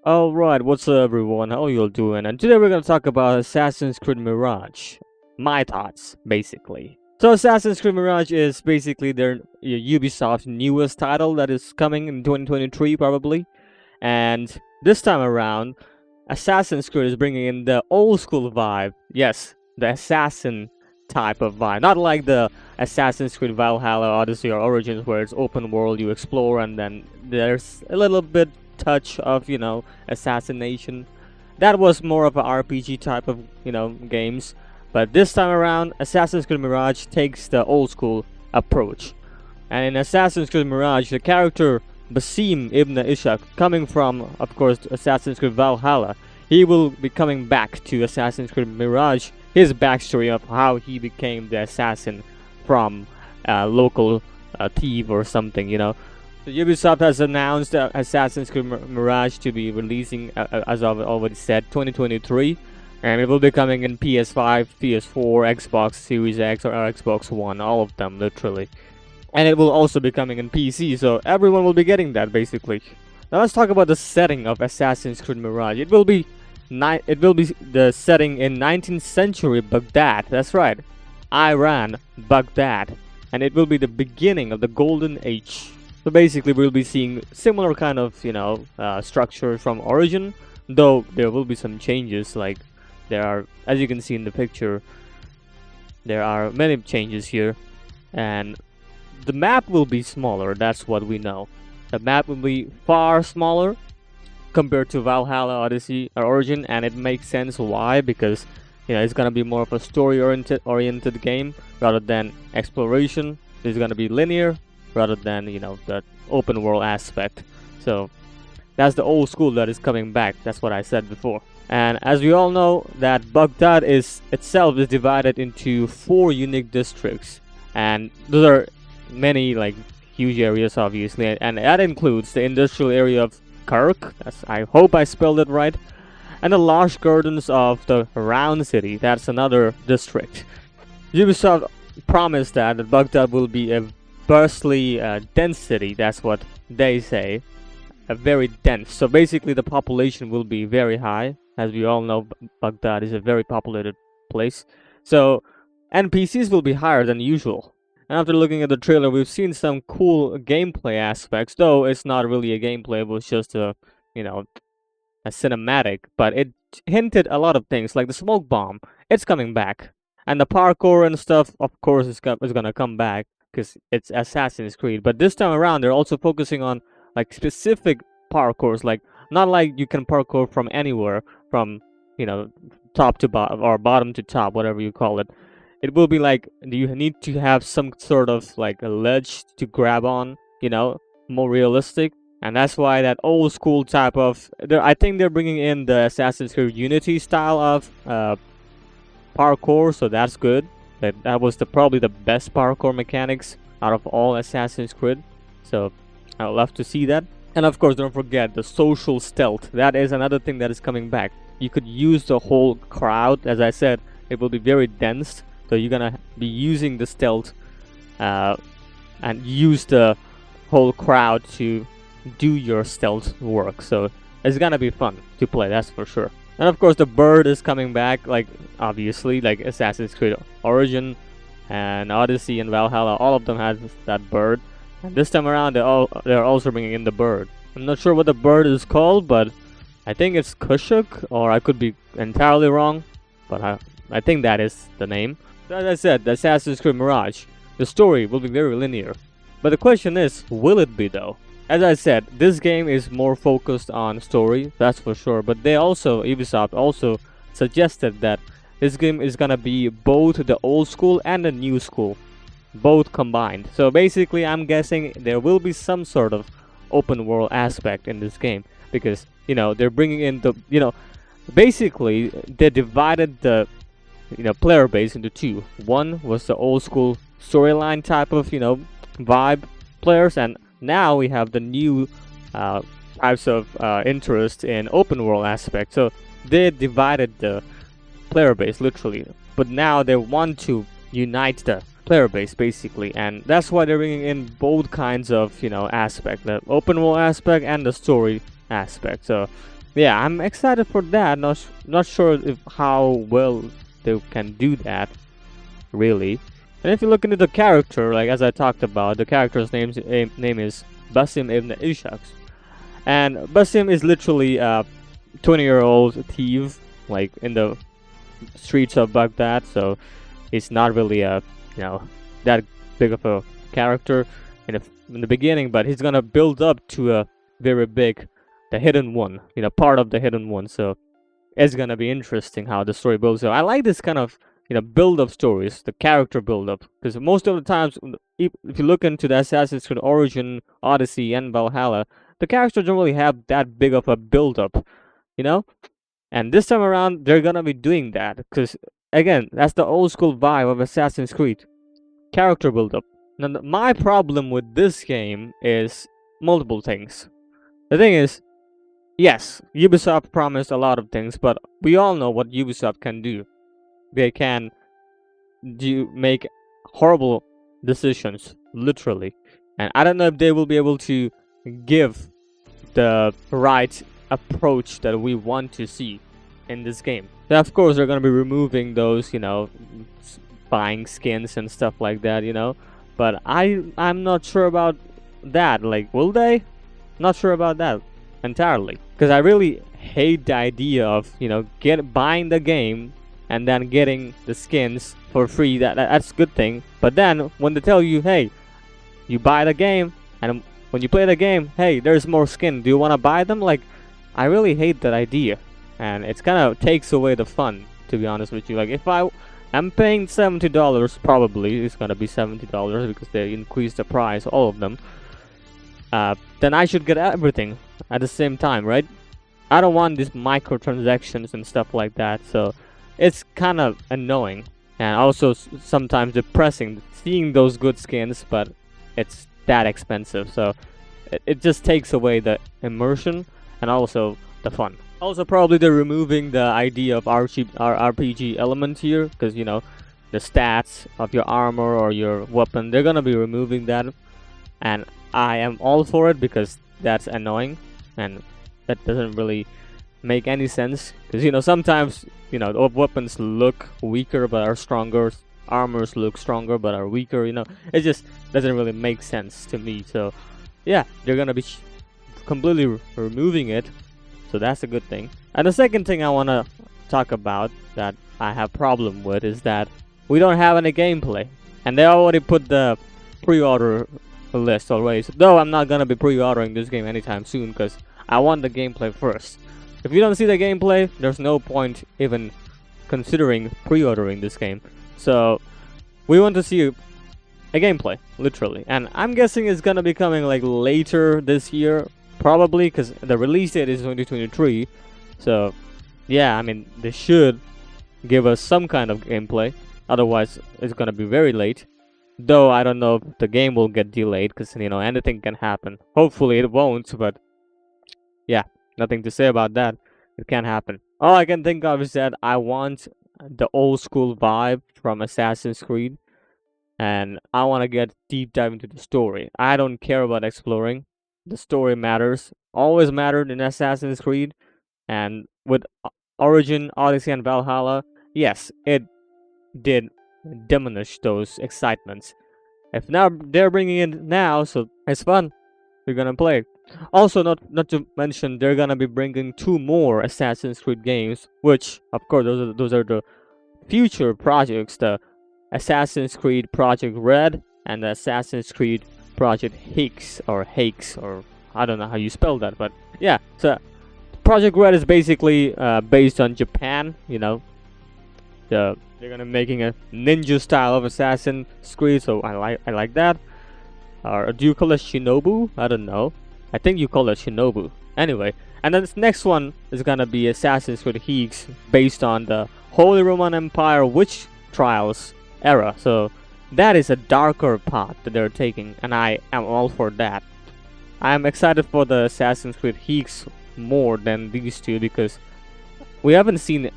Alright, what's up everyone, how you all doing? And today we're gonna talk about Assassin's Creed Mirage. My thoughts, basically. So Assassin's Creed Mirage is basically their Ubisoft's newest title that is coming in 2023 probably. And this time around, Assassin's Creed is bringing in the old school vibe. Yes, the assassin type of vibe. Not like the Assassin's Creed Valhalla, Odyssey, or Origins where it's open world, you explore and then there's a little bit touch of, assassination. That was more of an RPG type of, games. But this time around, Assassin's Creed Mirage takes the old school approach. And in Assassin's Creed Mirage, the character Basim ibn Ishaq, coming from, of course, Assassin's Creed Valhalla, he will be coming back to Assassin's Creed Mirage, his backstory of how he became the assassin from a local thief or something, So Ubisoft has announced Assassin's Creed Mirage to be releasing, as I've already said, 2023. And it will be coming in PS5, PS4, Xbox Series X, or Xbox One, all of them, literally. And it will also be coming in PC, so everyone will be getting that, basically. Now let's talk about the setting of Assassin's Creed Mirage. It will be the setting in 19th century Baghdad. That's right, Iran, Baghdad, and it will be the beginning of the Golden Age. So basically, we'll be seeing similar kind of structure from Origin, though there will be some changes. Like there are, as you can see in the picture, there are many changes here, and the map will be smaller. That's what we know. The map will be far smaller compared to Valhalla, Odyssey, or Origin, and it makes sense why, because it's gonna be more of a story-oriented game rather than exploration. It's gonna be linear rather than the open world aspect. So that's the old school that is coming back. That's what I said before. And as we all know, that Baghdad itself is divided into 4 unique districts, and those are many huge areas, obviously, and that includes the industrial area of Kirk. I hope I spelled it right. And the lush gardens of the Round City. That's another district. Ubisoft promised that Baghdad will be a bustly, dense city. That's what they say. A very dense. So basically, the population will be very high. As we all know, Baghdad is a very populated place. So NPCs will be higher than usual. And after looking at the trailer, we've seen some cool gameplay aspects, though it's not really a gameplay, it was just a cinematic, but it hinted a lot of things, like the smoke bomb, it's coming back. And the parkour and stuff, of course, is gonna come back, because it's Assassin's Creed. But this time around, they're also focusing on, specific parkours, not like you can parkour from anywhere, from, top to bottom, or bottom to top, whatever you call it. It will be you need to have some sort of a ledge to grab on, more realistic. And that's why that old school type of, I think they're bringing in the Assassin's Creed Unity style of parkour, so that's good. That was probably the best parkour mechanics out of all Assassin's Creed. So I'd love to see that. And of course, don't forget the social stealth. That is another thing that is coming back. You could use the whole crowd. As I said, it will be very dense. So you're gonna be using the stealth and use the whole crowd to do your stealth work. So it's gonna be fun to play, that's for sure. And of course, the bird is coming back, obviously, like Assassin's Creed Origin and Odyssey and Valhalla. All of them have that bird. And this time around, they're also bringing in the bird. I'm not sure what the bird is called, but I think it's Kushuk, or I could be entirely wrong, but I think that is the name. As I said, the Assassin's Creed Mirage, the story will be very linear. But the question is, will it be though? As I said, this game is more focused on story, that's for sure. But Ubisoft also suggested that this game is gonna be both the old school and the new school, both combined. So basically, I'm guessing there will be some sort of open world aspect in this game. Because, they're bringing in the, basically, they divided the player base into 2. One was the old school storyline type of vibe players, and now we have the new types of interest in open world aspect. So they divided the player base literally, but now they want to unite the player base basically, and that's why they're bringing in both kinds of aspect, the open world aspect and the story aspect. So yeah, I'm excited for that. Not sure if how well they can do that, really. And if you look into the character, like as I talked about, the character's name is Basim ibn Ishaq, and Basim is literally a 20-year-old thief, like in the streets of Baghdad. So he's not really a that big of a character in the beginning, but he's gonna build up to a very big, the hidden one, part of the hidden one. So it's gonna be interesting how the story builds up. I like this kind of build up stories, the character build up, because most of the times, if you look into the Assassin's Creed Origin, Odyssey, and Valhalla, the characters don't really have that big of a build up, you know. And this time around, they're gonna be doing that because again, that's the old school vibe of Assassin's Creed, character build up. Now, my problem with this game is multiple things. The thing is, yes, Ubisoft promised a lot of things, but we all know what Ubisoft can do. They can make horrible decisions, literally. And I don't know if they will be able to give the right approach that we want to see in this game. Then of course they're going to be removing those, buying skins and stuff like that, But I'm not sure about that. Like, will they? Not sure about that entirely, because I really hate the idea of buying the game and then getting the skins for free. That's a good thing, but then when they tell you, hey, you buy the game, and when you play the game, hey, there's more skin, do you want to buy them? Like, I really hate that idea, and it kind of takes away the fun, to be honest with you. Like, if I'm paying $70, probably it's gonna be $70 because they increased the price, all of them, then I should get everything at the same time, right? I don't want these microtransactions and stuff like that, so it's kind of annoying and also sometimes depressing seeing those good skins, but it's that expensive, so it just takes away the immersion and also the fun. Also, probably they're removing the idea of RPG element here, because the stats of your armor or your weapon, they're gonna be removing that, and I am all for it because that's annoying and that doesn't really make any sense, because sometimes weapons look weaker but are stronger, armors look stronger but are weaker, it just doesn't really make sense to me. So yeah, they're gonna be completely removing it, so that's a good thing. And the second thing I want to talk about that I have problem with is that we don't have any gameplay, and they already put the pre-order list already, so, though I'm not gonna be pre-ordering this game anytime soon because I want the gameplay first. If you don't see the gameplay, there's no point even considering pre-ordering this game. So we want to see a gameplay, literally, and I'm guessing it's gonna be coming like later this year, probably, because the release date is 2023. So yeah, I mean, they should give us some kind of gameplay, otherwise it's gonna be very late. Though I don't know if the game will get delayed, because anything can happen. Hopefully it won't, but yeah, nothing to say about that. It can happen. All I can think of is that I want the old school vibe from Assassin's Creed, and I want to get deep dive into the story. I don't care about exploring. The story matters. Always mattered in Assassin's Creed, and with Origin, Odyssey, and Valhalla, yes, it did diminish those excitements. If now they're bringing it now, so it's fun. We're gonna play. Also, not to mention, they're gonna be bringing 2 more Assassin's Creed games, which of course those are the future projects: the Assassin's Creed Project Red and the Assassin's Creed Project Higgs, or I don't know how you spell that, but yeah. So Project Red is basically based on Japan. They're gonna making a ninja style of Assassin's Creed, so I like that. Or do you call it Shinobu? I don't know. I think you call it Shinobu. Anyway, and then this next one is gonna be Assassin's Creed Higgs, based on the Holy Roman Empire witch trials era. So that is a darker path that they're taking, and I am all for that. I am excited for the Assassin's Creed Higgs more than these two, because we haven't seen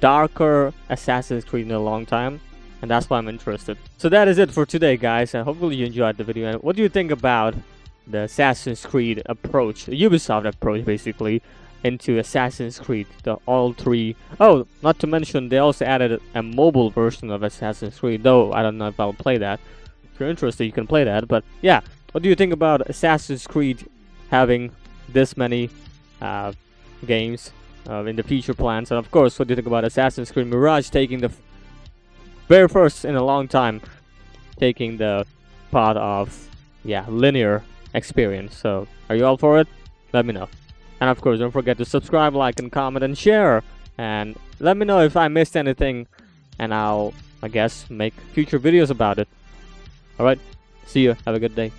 darker Assassin's Creed in a long time, and that's why I'm interested. So that is it for today, guys, and hopefully you enjoyed the video. And what do you think about the Assassin's Creed approach, the Ubisoft approach, basically, into Assassin's Creed, the all three. Oh, not to mention they also added a mobile version of Assassin's Creed, though I don't know if I'll play that. If you're interested, you can play that. But yeah, what do you think about Assassin's Creed having this many games in the future plans? And of course, what do you think about Assassin's Creed Mirage taking the very first in a long time, taking the part of linear experience? So are you all for it? Let me know. And of course, don't forget to subscribe, like, and comment, and share. And let me know if I missed anything, and I'll, I guess, make future videos about it. Alright, see you. Have a good day.